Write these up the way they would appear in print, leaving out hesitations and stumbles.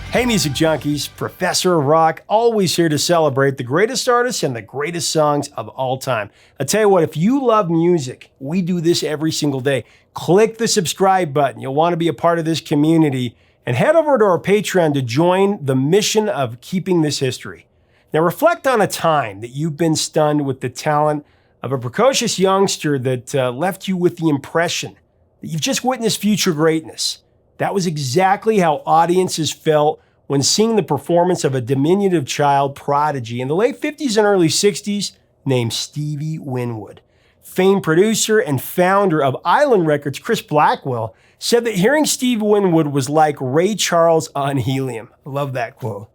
Hey music junkies, Professor of Rock, always here to celebrate the greatest artists and the greatest songs of all time. I tell you what, if you love music, we do this every single day. Click the subscribe button. You'll want to be a part of this community and head over to our Patreon to join the mission of keeping this history. Now reflect on a time that you've been stunned with the talent of a precocious youngster that left you with the impression that you've just witnessed future greatness. That was exactly how audiences felt when seeing the performance of a diminutive child prodigy in the late 50s and early 60s named Stevie Winwood. Famed producer and founder of Island Records, Chris Blackwell, said that hearing Stevie Winwood was like Ray Charles on helium. I love that quote.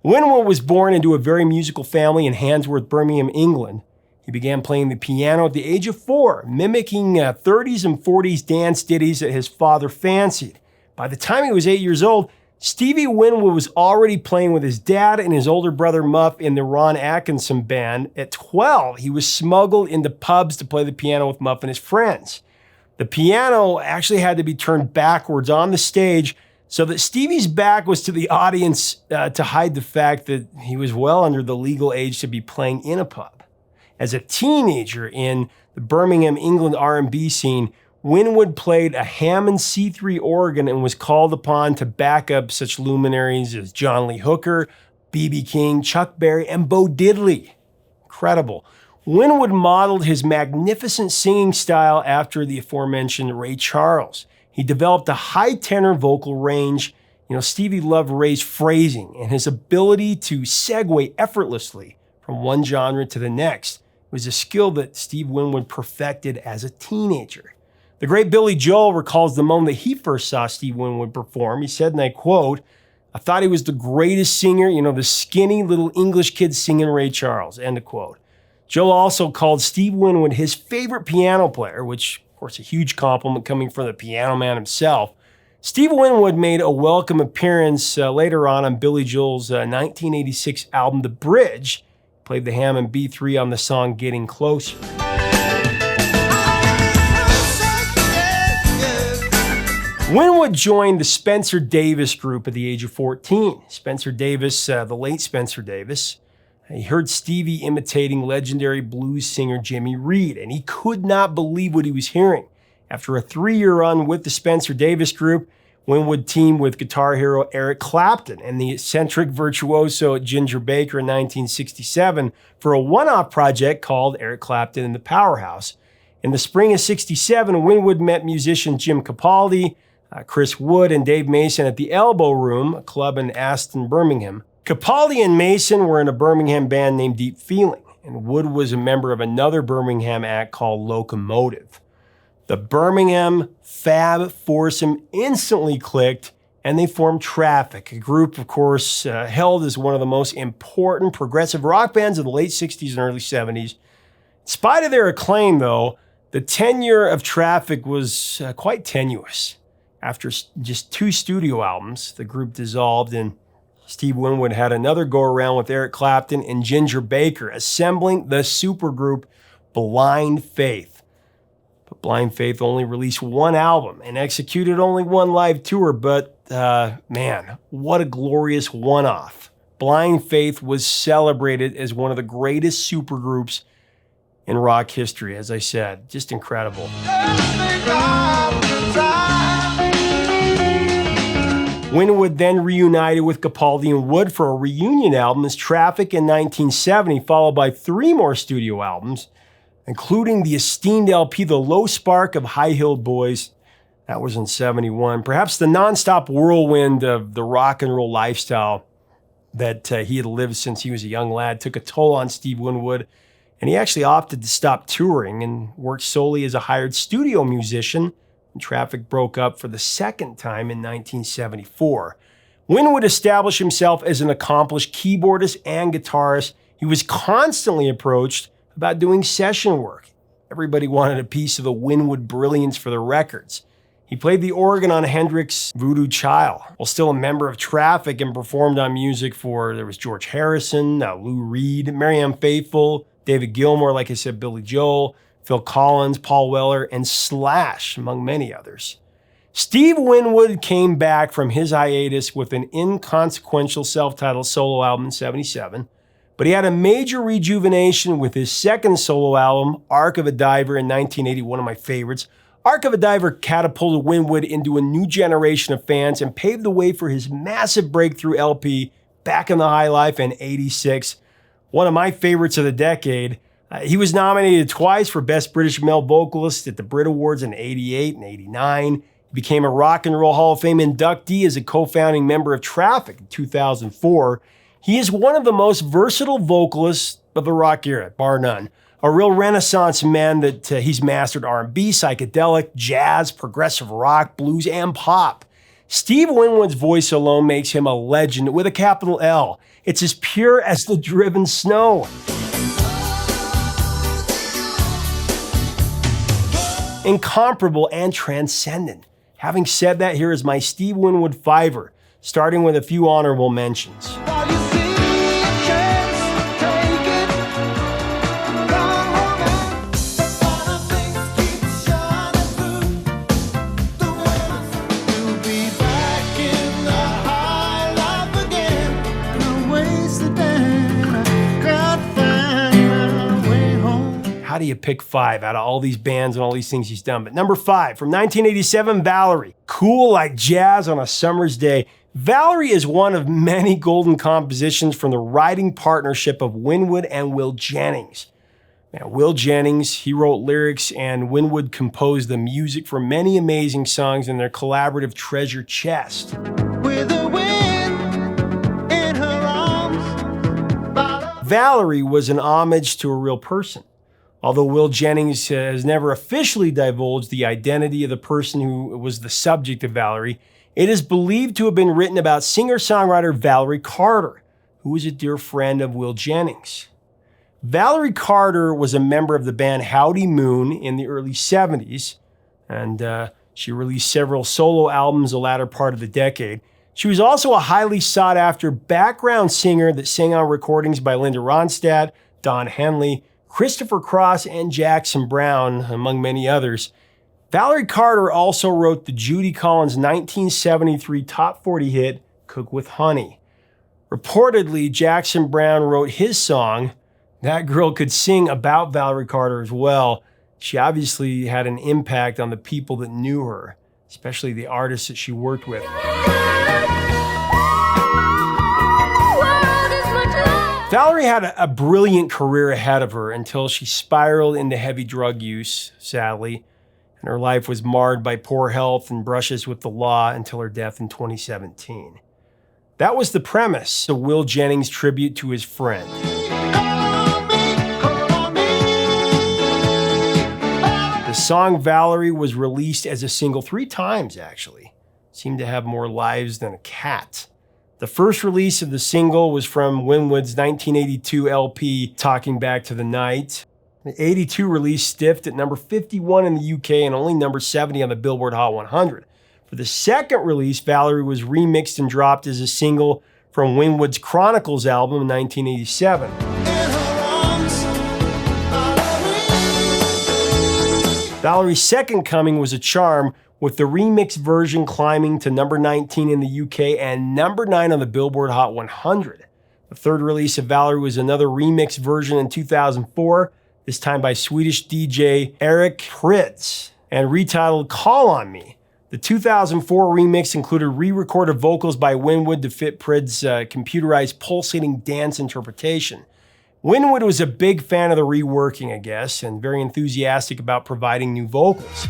Winwood was born into a very musical family in Handsworth, Birmingham, England. He began playing the piano at the age of 4, mimicking 30s and 40s dance ditties that his father fancied. By the time he was 8 years old, Stevie Winwood was already playing with his dad and his older brother Muff in the Ron Atkinson band. At 12, he was smuggled into pubs to play the piano with Muff and his friends. The piano actually had to be turned backwards on the stage so that Stevie's back was to the audience to hide the fact that he was well under the legal age to be playing in a pub. As a teenager in the Birmingham, England R&B scene, Winwood played a Hammond C3 organ and was called upon to back up such luminaries as John Lee Hooker, B.B. King, Chuck Berry, and Bo Diddley. Incredible. Winwood modeled his magnificent singing style after the aforementioned Ray Charles. He developed a high tenor vocal range. Stevie loved Ray's phrasing and his ability to segue effortlessly from one genre to the next. It was a skill that Steve Winwood perfected as a teenager. The great Billy Joel recalls the moment that he first saw Steve Winwood perform. He said, and I quote, "I thought he was the greatest singer, the skinny little English kid singing Ray Charles," end of quote. Joel also called Steve Winwood his favorite piano player, which, of course, a huge compliment coming from the piano man himself. Steve Winwood made a welcome appearance later on Billy Joel's 1986 album, The Bridge. He played the Hammond B3 on the song Getting Closer. Winwood joined the Spencer Davis Group at the age of 14. Spencer Davis, the late Spencer Davis, he heard Stevie imitating legendary blues singer Jimmy Reed, and he could not believe what he was hearing. After a 3-year run with the Spencer Davis Group, Winwood teamed with guitar hero Eric Clapton and the eccentric virtuoso Ginger Baker in 1967 for a one-off project called Eric Clapton and the Powerhouse. In the spring of '67, Winwood met musician Jim Capaldi, Chris Wood, and Dave Mason at the Elbow Room, a club in Aston, Birmingham. Capaldi and Mason were in a Birmingham band named Deep Feeling, and Wood was a member of another Birmingham act called Locomotive. The Birmingham Fab foursome instantly clicked, and they formed Traffic, a group, of course, held as one of the most important progressive rock bands of the late 60s and early 70s. In spite of their acclaim, though, the tenure of Traffic was quite tenuous. After just 2 studio albums, the group dissolved, and Steve Winwood had another go-around with Eric Clapton and Ginger Baker, assembling the supergroup Blind Faith. But Blind Faith only released 1 album and executed only 1 live tour, but man, what a glorious one-off. Blind Faith was celebrated as one of the greatest supergroups in rock history, as I said. Just incredible. Winwood then reunited with Capaldi and Wood for a reunion album as Traffic in 1970, followed by 3 more studio albums, including the esteemed LP The Low Spark of High-Heeled Boys. That was in '71. Perhaps the nonstop whirlwind of the rock and roll lifestyle that he had lived since he was a young lad took a toll on Steve Winwood, and he actually opted to stop touring and worked solely as a hired studio musician. Traffic broke up for the second time in 1974. Winwood established himself as an accomplished keyboardist and guitarist. He was constantly approached about doing session work. Everybody wanted a piece of the Winwood brilliance for their records. He played the organ on Hendrix's Voodoo Child, while still a member of Traffic, and performed on music there was George Harrison, Lou Reed, Marianne Faithfull, David Gilmour, like I said, Billy Joel, Phil Collins, Paul Weller, and Slash, among many others. Steve Winwood came back from his hiatus with an inconsequential self-titled solo album in '77, but he had a major rejuvenation with his second solo album, Arc of a Diver, in 1980, one of my favorites. Arc of a Diver catapulted Winwood into a new generation of fans and paved the way for his massive breakthrough LP, Back in the High Life, in '86, one of my favorites of the decade. He was nominated twice for Best British Male Vocalist at the Brit Awards in '88 and '89. He became a Rock and Roll Hall of Fame inductee as a co-founding member of Traffic in 2004. He is one of the most versatile vocalists of the rock era, bar none. A real renaissance man that he's mastered R&B, psychedelic, jazz, progressive rock, blues, and pop. Steve Winwood's voice alone makes him a legend with a capital L. It's as pure as the driven snow. Incomparable and transcendent. Having said that, here is my Steve Winwood fiver, starting with a few honorable mentions. How do you pick 5 out of all these bands and all these things he's done? But number 5, from 1987, Valerie. Cool like jazz on a summer's day. Valerie is one of many golden compositions from the writing partnership of Winwood and Will Jennings. Now, Will Jennings, he wrote lyrics, and Winwood composed the music for many amazing songs in their collaborative treasure chest. With the wind in her arms. Valerie was an homage to a real person. Although Will Jennings has never officially divulged the identity of the person who was the subject of Valerie, it is believed to have been written about singer-songwriter Valerie Carter, who was a dear friend of Will Jennings. Valerie Carter was a member of the band Howdy Moon in the early '70s, and she released several solo albums the latter part of the decade. She was also a highly sought-after background singer that sang on recordings by Linda Ronstadt, Don Henley, Christopher Cross, and Jackson Browne, among many others. Valerie Carter also wrote the Judy Collins 1973 top 40 hit, Cook with Honey. Reportedly, Jackson Browne wrote his song, That Girl Could Sing, about Valerie Carter as well. She obviously had an impact on the people that knew her, especially the artists that she worked with. Valerie had a brilliant career ahead of her until she spiraled into heavy drug use, sadly, and her life was marred by poor health and brushes with the law until her death in 2017. That was the premise of Will Jennings' tribute to his friend. The song Valerie was released as a single 3 times, actually. Seemed to have more lives than a cat. The first release of the single was from Winwood's 1982 LP, Talking Back to the Night. The '82 release stiffed at number 51 in the UK and only number 70 on the Billboard Hot 100. For the second release, Valerie was remixed and dropped as a single from Winwood's Chronicles album in 1987. Valerie's second coming was a charm, with the remix version climbing to number 19 in the UK and number 9 on the Billboard Hot 100. The third release of Valerie was another remix version in 2004, this time by Swedish DJ Eric Prydz, and retitled Call on Me. The 2004 remix included re-recorded vocals by Winwood to fit Prydz's computerized pulsating dance interpretation. Winwood was a big fan of the reworking, I guess, and very enthusiastic about providing new vocals.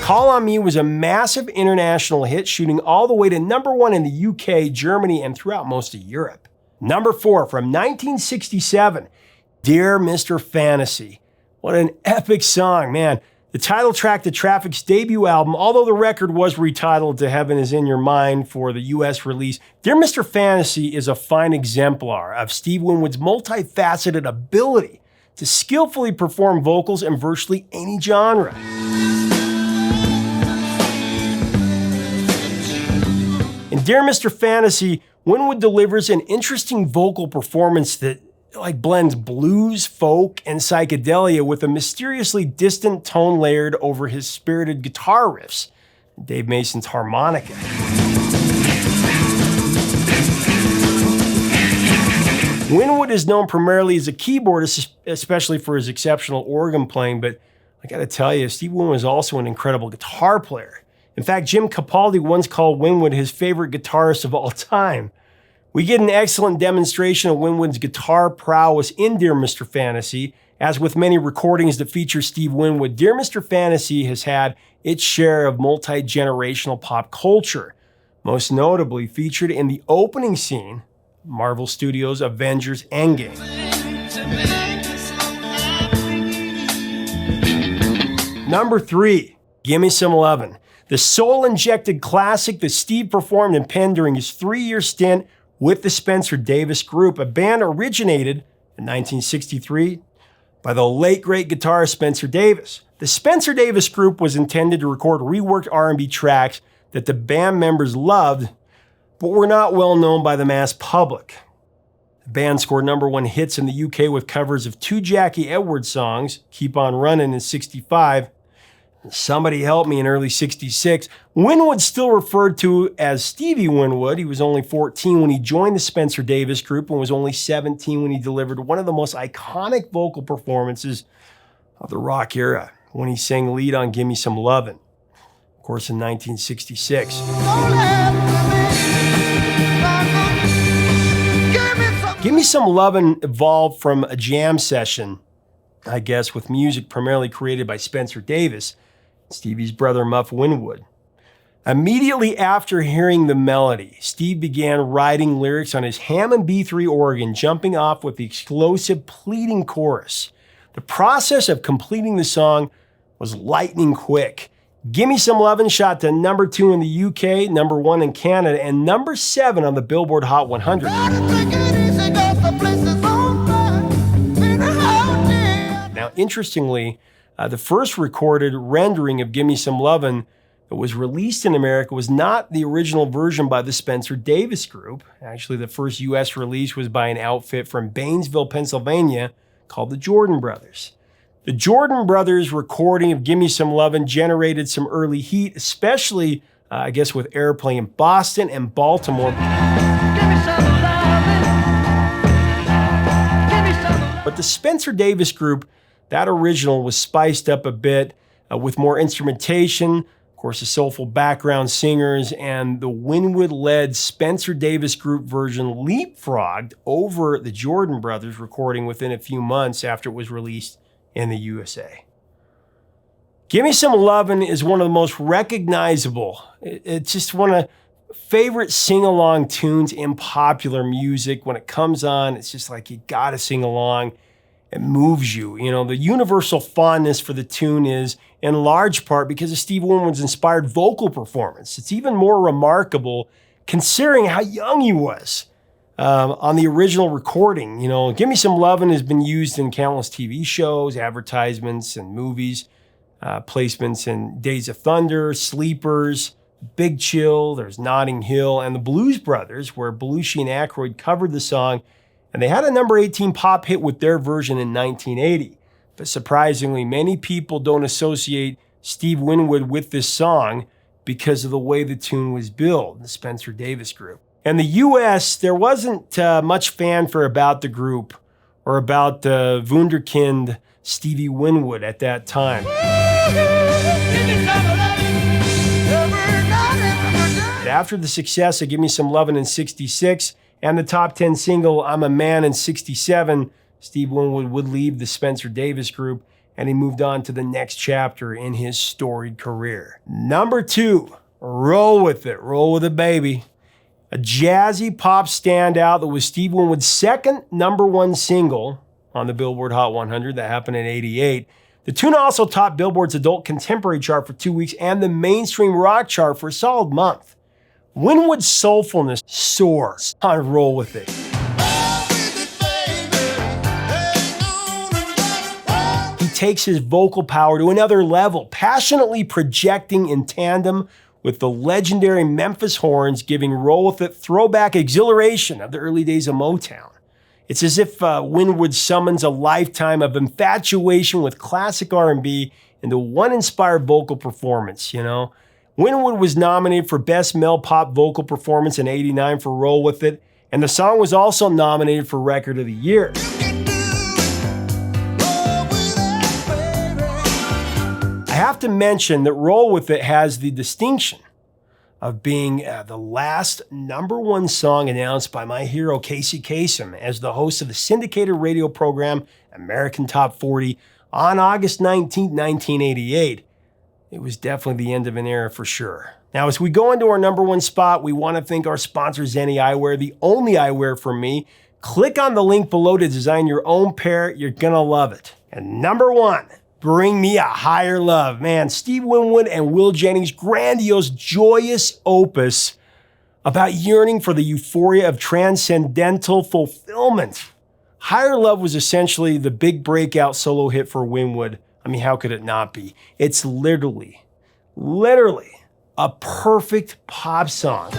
Call on Me was a massive international hit, shooting all the way to number 1 in the UK, Germany, and throughout most of Europe. Number 4, from 1967, Dear Mr. Fantasy. What an epic song, man. The title track to Traffic's debut album, although the record was retitled to Heaven Is In Your Mind for the US release, Dear Mr. Fantasy is a fine exemplar of Steve Winwood's multifaceted ability to skillfully perform vocals in virtually any genre. In Dear Mr. Fantasy, Winwood delivers an interesting vocal performance that like blends blues, folk, and psychedelia with a mysteriously distant tone layered over his spirited guitar riffs, Dave Mason's harmonica. Winwood is known primarily as a keyboardist, especially for his exceptional organ playing, but I gotta tell you, Steve Winwood was also an incredible guitar player. In fact, Jim Capaldi once called Winwood his favorite guitarist of all time. We get an excellent demonstration of Winwood's guitar prowess in Dear Mr. Fantasy. As with many recordings that feature Steve Winwood, Dear Mr. Fantasy has had its share of multi-generational pop culture, most notably featured in the opening scene, Marvel Studios' Avengers Endgame. Number 3, Gimme Some Lovin', the soul-injected classic that Steve performed and penned during his 3-year stint with the Spencer Davis Group, a band originated in 1963 by the late great guitarist Spencer Davis. The Spencer Davis Group was intended to record reworked R&B tracks that the band members loved, but were not well known by the mass public. The band scored #1 hits in the UK with covers of 2 Jackie Edwards songs, Keep On Runnin' in '65, Somebody Help Me in early '66. Winwood, still referred to as Stevie Winwood, he was only 14 when he joined the Spencer Davis Group and was only 17 when he delivered one of the most iconic vocal performances of the rock era, when he sang lead on Gimme Some Lovin', of course in 1966. Gimme Some Lovin' evolved from a jam session, I guess, with music primarily created by Spencer Davis, Stevie's brother Muff Winwood. Immediately after hearing the melody, Steve began writing lyrics on his Hammond B3 organ, jumping off with the explosive pleading chorus. The process of completing the song was lightning quick. Gimme Some Lovin' shot to #2 in the UK, #1 in Canada, and #7 on the Billboard Hot 100. Now, interestingly, the first recorded rendering of Gimme Some Lovin' that was released in America was not the original version by the Spencer Davis Group. Actually, the first U.S. release was by an outfit from Baynesville, Pennsylvania, called the Jordan Brothers. The Jordan Brothers' recording of Gimme Some Lovin' generated some early heat, especially, I guess, with airplay in Boston and Baltimore. But the Spencer Davis Group, that original was spiced up a bit with more instrumentation, of course, the soulful background singers, and the Winwood-led Spencer Davis Group version leapfrogged over the Jordan Brothers recording within a few months after it was released in the USA. Gimme Some Lovin' is one of the most recognizable. It's just one of the favorite sing-along tunes in popular music. When it comes on, it's just like you gotta sing along. It moves you. You know, the universal fondness for the tune is in large part because of Steve Winwood's inspired vocal performance. It's even more remarkable considering how young he was on the original recording. You know, Gimme Some Lovin' has been used in countless TV shows, advertisements, and movies, placements in Days of Thunder, Sleepers, Big Chill, there's Notting Hill, and the Blues Brothers, where Belushi and Aykroyd covered the song, and they had a #18 pop hit with their version in 1980. But surprisingly, many people don't associate Steve Winwood with this song because of the way the tune was billed, the Spencer Davis Group. In the US, there wasn't much fanfare about the group or about the wunderkind Stevie Winwood at that time. But after the success of Gimme Some Lovin' in '66 and the top 10 single I'm a Man in '67, Steve Winwood would leave the Spencer Davis Group and he moved on to the next chapter in his storied career. #2, Roll With It, Baby. A jazzy pop standout that was Steve Winwood's second #1 single on the Billboard Hot 100 that happened in '88. The tune also topped Billboard's adult contemporary chart for 2 weeks and the mainstream rock chart for a solid month. Winwood's soulfulness soars on Roll With It. He takes his vocal power to another level, passionately projecting in tandem with the legendary Memphis horns, giving Roll With It throwback exhilaration of the early days of Motown. It's as if Winwood summons a lifetime of infatuation with classic R&B into one inspired vocal performance, you know? Winwood was nominated for Best Male Pop Vocal Performance in '89 for Roll With It, and the song was also nominated for Record of the Year. I have to mention that Roll With It has the distinction of being the last #1 song announced by my hero Casey Kasem as the host of the syndicated radio program American Top 40 on August 19, 1988. It was definitely the end of an era for sure. Now, as we go into our #1 spot, we want to thank our sponsor, Zenni Eyewear, the only eyewear for me. Click on the link below to design your own pair. You're gonna love it. And #1, Bring Me a Higher Love. Man, Steve Winwood and Will Jennings' grandiose, joyous opus about yearning for the euphoria of transcendental fulfillment. Higher Love was essentially the big breakout solo hit for Winwood. I mean, how could it not be? It's literally a perfect pop song.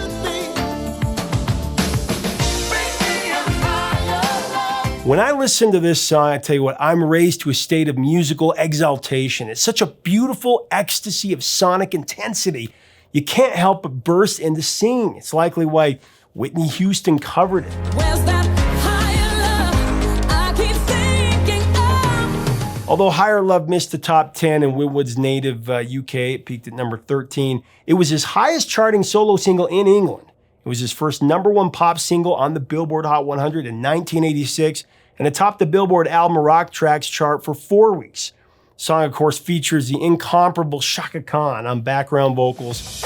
When I listen to this song, I tell you what, I'm raised to a state of musical exaltation. It's such a beautiful ecstasy of sonic intensity. You can't help but burst into singing. It's likely why Whitney Houston covered it. Where's that higher love I keep thinking of? Although Higher Love missed the top 10 in Winwood's native UK, it peaked at number 13. It was his highest charting solo single in England. It was his first #1 pop single on the Billboard Hot 100 in 1986, and it topped the Billboard Album Rock Tracks chart for 4 weeks. The song, of course, features the incomparable Chaka Khan on background vocals.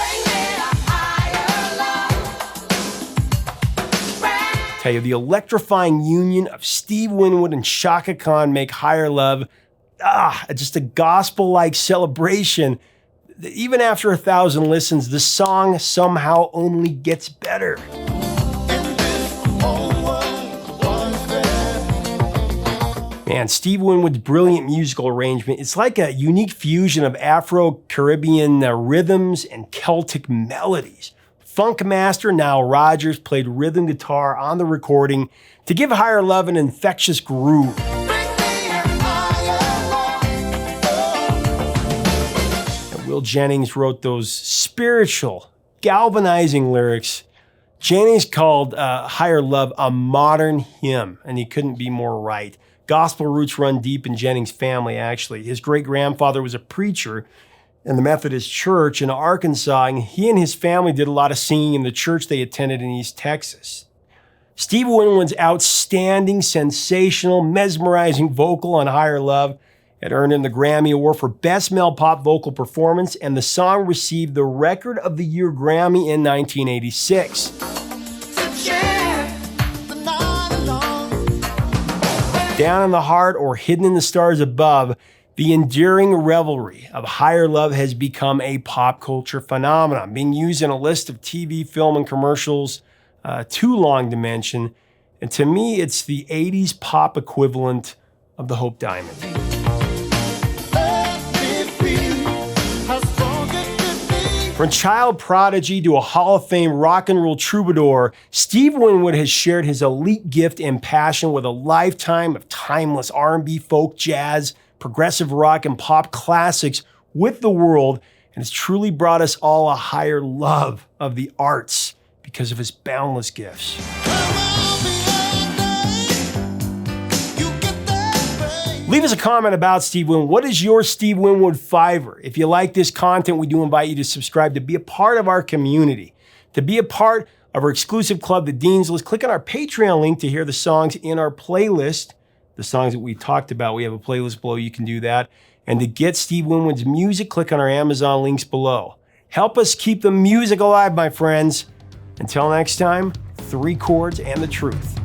Tell you, the electrifying union of Steve Winwood and Chaka Khan make Higher Love just a gospel-like celebration. Even after 1,000 listens, the song somehow only gets better. Man, Steve Winwood's brilliant musical arrangement, it's like a unique fusion of Afro-Caribbean rhythms and Celtic melodies. Funk master Nile Rodgers played rhythm guitar on the recording to give Higher Love an infectious groove. And Will Jennings wrote those spiritual, galvanizing lyrics. Jennings called Higher Love a modern hymn, and he couldn't be more right. Gospel roots run deep in Jennings' family, actually. His great-grandfather was a preacher in the Methodist Church in Arkansas, and he and his family did a lot of singing in the church they attended in East Texas. Steve Winwood's outstanding, sensational, mesmerizing vocal on Higher Love had earned him the Grammy Award for Best Male Pop Vocal Performance, and the song received the Record of the Year Grammy in 1986. Down in the Heart or Hidden in the Stars Above, the enduring revelry of Higher Love has become a pop culture phenomenon, being used in a list of TV, film, and commercials too long to mention. And to me, it's the 80s pop equivalent of the Hope Diamond. From child prodigy to a Hall of Fame rock and roll troubadour, Steve Winwood has shared his elite gift and passion with a lifetime of timeless R&B, folk, jazz, progressive rock, and pop classics with the world, and has truly brought us all a higher love of the arts because of his boundless gifts. Leave us a comment about Steve Winwood. What is your Steve Winwood fiver? If you like this content, we do invite you to subscribe to be a part of our community. To be a part of our exclusive club, the Dean's List, click on our Patreon link to hear the songs in our playlist. The songs that we talked about, we have a playlist below. You can do that. And to get Steve Winwood's music, click on our Amazon links below. Help us keep the music alive, my friends. Until next time, 3 chords and the truth.